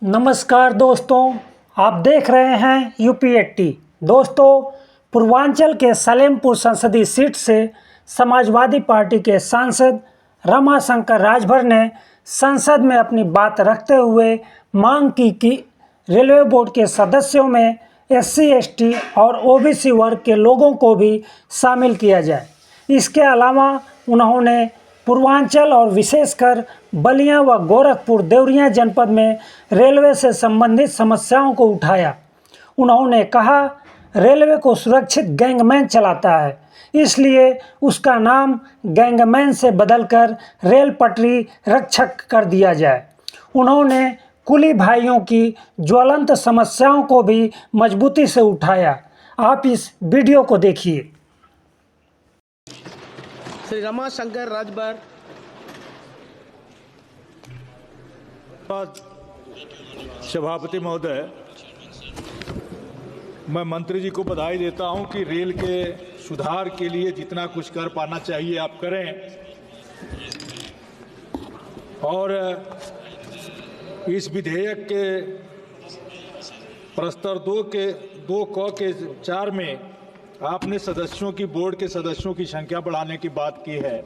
नमस्कार दोस्तों, आप देख रहे हैं यूपी 80। दोस्तों, पूर्वांचल के सलेमपुर संसदीय सीट से समाजवादी पार्टी के सांसद रमाशंकर राजभर ने संसद में अपनी बात रखते हुए मांग की कि रेलवे बोर्ड के सदस्यों में SC, ST और OBC वर्ग के लोगों को भी शामिल किया जाए। इसके अलावा उन्होंने पूर्वांचल और विशेषकर बलिया व गोरखपुर देवरिया जनपद में रेलवे से संबंधित समस्याओं को उठाया। उन्होंने कहा, रेलवे को सुरक्षित गैंगमैन चलाता है, इसलिए उसका नाम गैंगमैन से बदलकर रेल पटरी रक्षक कर दिया जाए। उन्होंने कुली भाइयों की ज्वलंत समस्याओं को भी मजबूती से उठाया। आप इस वीडियो को देखिए। श्री रमाशंकर राजभर। सभापति महोदय, मैं मंत्री जी को बधाई देता हूं कि रेल के सुधार के लिए जितना कुछ कर पाना चाहिए आप करें, और इस विधेयक के प्रस्तर 2 के 4 में आपने सदस्यों की बोर्ड के सदस्यों की संख्या बढ़ाने की बात की है।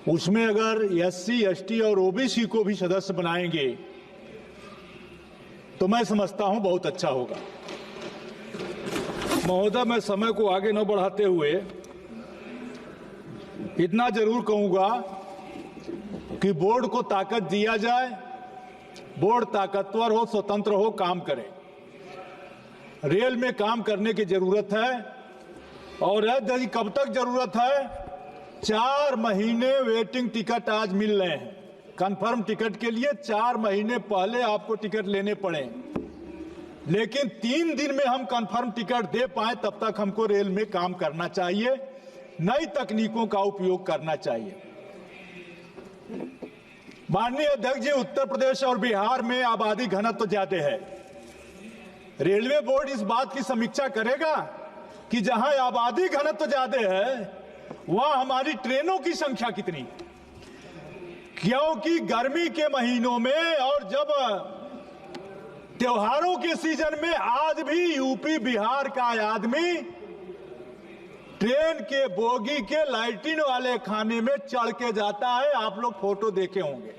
उसमें अगर SC, ST और OBC को भी सदस्य बनाएंगे तो मैं समझता हूं बहुत अच्छा होगा। महोदय, मैं समय को आगे न बढ़ाते हुए इतना जरूर कहूंगा कि बोर्ड को ताकत दिया जाए, बोर्ड ताकतवर हो, स्वतंत्र हो, काम करे। रेल में काम करने की जरूरत है, और यदि कब तक जरूरत है? 4 महीने वेटिंग टिकट आज मिल रहे हैं। कंफर्म टिकट के लिए 4 महीने पहले आपको टिकट लेने पड़े, लेकिन 3 दिन में हम कंफर्म टिकट दे पाए तब तक हमको रेल में काम करना चाहिए, नई तकनीकों का उपयोग करना चाहिए। माननीय अध्यक्ष जी, उत्तर प्रदेश और बिहार में आबादी घनत्व तो ज्यादा है। रेलवे बोर्ड इस बात की समीक्षा करेगा कि जहां आबादी घनत्व तो ज्यादा है वहां हमारी ट्रेनों की संख्या कितनी, क्योंकि गर्मी के महीनों में और जब त्योहारों के सीजन में आज भी यूपी बिहार का आदमी ट्रेन के बोगी के लाइटिन वाले खाने में चढ़ के जाता है। आप लोग फोटो देखे होंगे।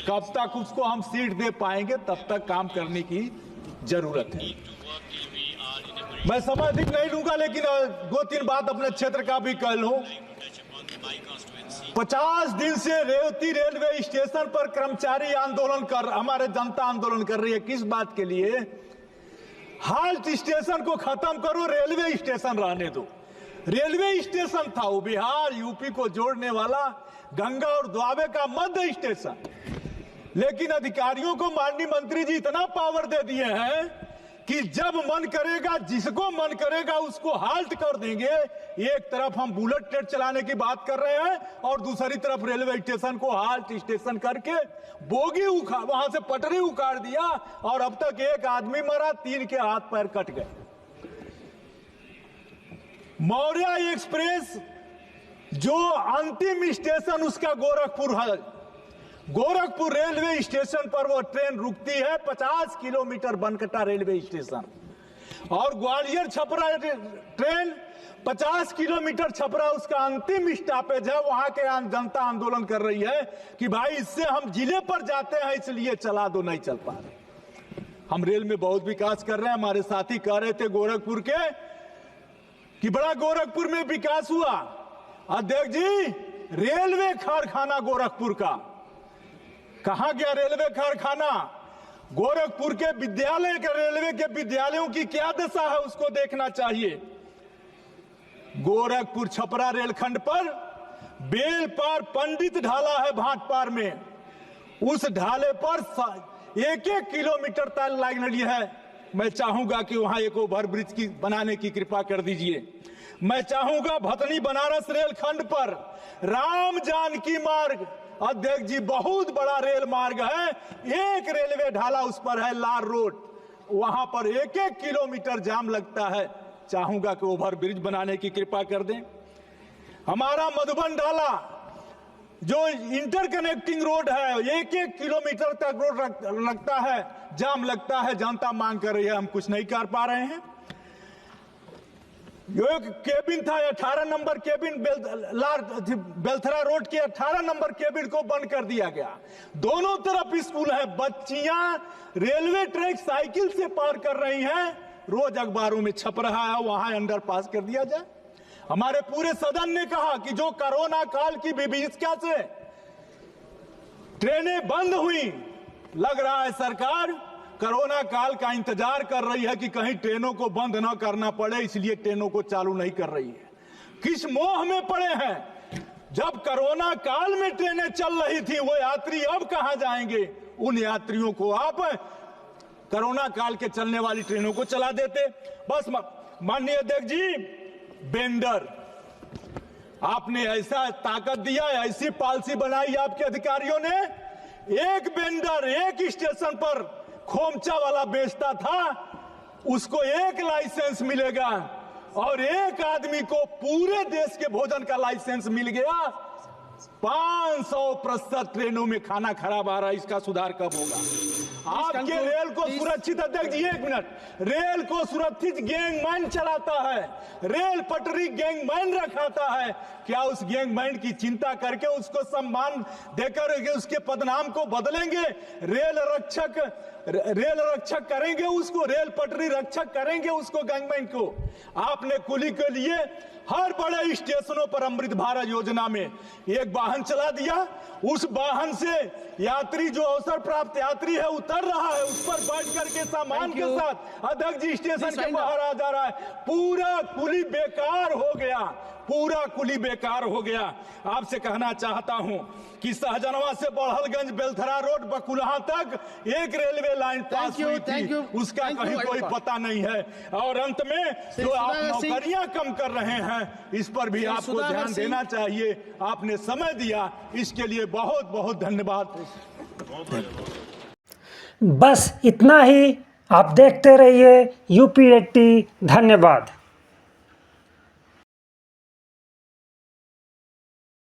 कब तक उसको हम सीट दे पाएंगे, तब तक काम करने की जरूरत है। मैं समय अधिक नहीं लूंगा, लेकिन 2-3 बात अपने क्षेत्र का भी कह लूं। 50 दिन से रेवती रेलवे स्टेशन पर कर्मचारी आंदोलन हमारे जनता आंदोलन कर रही है। किस बात के लिए? हाल्ट स्टेशन को खत्म करो, रेलवे स्टेशन रहने दो। रेलवे स्टेशन था वो बिहार यूपी को जोड़ने वाला गंगा और द्वाबे का मध्य स्टेशन, लेकिन अधिकारियों को माननीय मंत्री जी इतना पावर दे दिए हैं कि जब मन करेगा, जिसको मन करेगा उसको हाल्ट कर देंगे। एक तरफ हम बुलेट ट्रेन चलाने की बात कर रहे हैं और दूसरी तरफ रेलवे स्टेशन को हाल्ट स्टेशन करके बोगी वहां से पटरी उखाड़ दिया, और अब तक 1 आदमी मरा, 3 के हाथ पैर कट गए। मौर्य एक्सप्रेस जो अंतिम स्टेशन उसका गोरखपुर है। गोरखपुर रेलवे स्टेशन पर वो ट्रेन रुकती है। 50 किलोमीटर बनकटा रेलवे स्टेशन, और ग्वालियर छपरा ट्रेन 50 किलोमीटर छपरा उसका अंतिम स्टॉपेज है। वहां के जनता आंदोलन कर रही है कि भाई इससे हम जिले पर जाते हैं, इसलिए चला दो, नहीं चल पा रहे। हम रेल में बहुत विकास कर रहे हैं। हमारे साथी कह रहे थे गोरखपुर के कि बड़ा गोरखपुर में विकास हुआ। अध्यक्ष जी, रेलवे कारखाना गोरखपुर का कहां गया? रेलवे कारखाना गोरखपुर के विद्यालय के रेलवे के विद्यालयों की क्या दशा है उसको देखना चाहिए। गोरखपुर छपरा रेलखंड पर बेलपार पंडित ढाला है भाटपार में। उस ढाले पर 1-1 किलोमीटर तक लाइन लगी है। मैं चाहूंगा कि वहां एक ओवरब्रिज की बनाने की कृपा कर दीजिए। मैं चाहूंगा भतनी बनारस रेलखंड पर राम जानकी मार्ग, अध्यक्ष जी, बहुत बड़ा रेल मार्ग है। एक रेलवे ढाला उस पर है, लार रोड, वहां पर 1-1 किलोमीटर जाम लगता है। चाहूंगा कि ओवरब्रिज बनाने की कृपा कर दें। हमारा मधुबन ढाला जो इंटरकनेक्टिंग रोड है, 1-1 किलोमीटर तक रोड लगता है, जाम लगता है, जनता मांग कर रही है, हम कुछ नहीं कर पा रहे हैं। जो एक केबिन था, 18 नंबर केबिन बेलथरा रोड के 18 नंबर केबिन को बंद कर दिया गया। दोनों तरफ स्कूल है, बच्चियां रेलवे ट्रैक साइकिल से पार कर रही हैं, रोज अखबारों में छप रहा है, वहां अंडरपास कर दिया जाए। हमारे पूरे सदन ने कहा कि जो कोरोना काल की विभीषिका से ट्रेनें बंद हुई, लग रहा है सरकार कोरोना काल का इंतजार कर रही है कि कहीं ट्रेनों को बंद ना करना पड़े, इसलिए ट्रेनों को चालू नहीं कर रही है। किस मोह में पड़े हैं? जब कोरोना काल में ट्रेनें चल रही थी, वो यात्री अब कहां जाएंगे? उन यात्रियों को आप कोरोना काल के चलने वाली ट्रेनों को चला देते। बस माननीय अध्यक्ष जी, बेंडर आपने ऐसा ताकत दिया, ऐसी पॉलिसी बनाई आपके अधिकारियों ने, एक बेंडर एक स्टेशन पर खोमचा वाला बेचता था, उसको एक लाइसेंस मिलेगा, और एक आदमी को पूरे देश के भोजन का लाइसेंस मिल गया। 500% ट्रेनों में खाना खराब आ रहा है, इसका सुधार कब होगा? आपके रेल को सुरक्षित, अध्यक्ष जी 1 मिनट, रेल को सुरक्षित गैंगमैन चलाता है, रेल पटरी गैंगमैन रखाता है। क्या उस गैंगमैन की चिंता करके उसको सम्मान देकर उसके पदनाम को बदलेंगे? रेल रक्षक करेंगे उसको, रेल पटरी रक्षक करेंगे उसको, गैंगमैन को। आपने कुली के लिए हर बड़े स्टेशनों पर अमृत भारत योजना में एक वाहन चला दिया, उस वाहन से यात्री जो अवसर प्राप्त यात्री है उतर रहा है, उस पर बैठ करके सामान के साथ अध्यक्ष जी स्टेशन के बाहर आ जा रहा है। पूरा कुली बेकार हो गया, पूरा कुली बेकार हो गया। आपसे कहना चाहता हूं कि सहजनवा से बड़हलगंज बेलथरा रोड बकुलहा तक एक रेलवे लाइन पास हुई थी, उसका कहीं कोई पता नहीं है। और अंत में जो आप नौकरियां कम कर रहे हैं, इस पर भी आपको ध्यान देना चाहिए। आपने समय दिया, इसके लिए बहुत बहुत धन्यवाद। बस इतना ही। आप देखते रहिए UP80। धन्यवाद।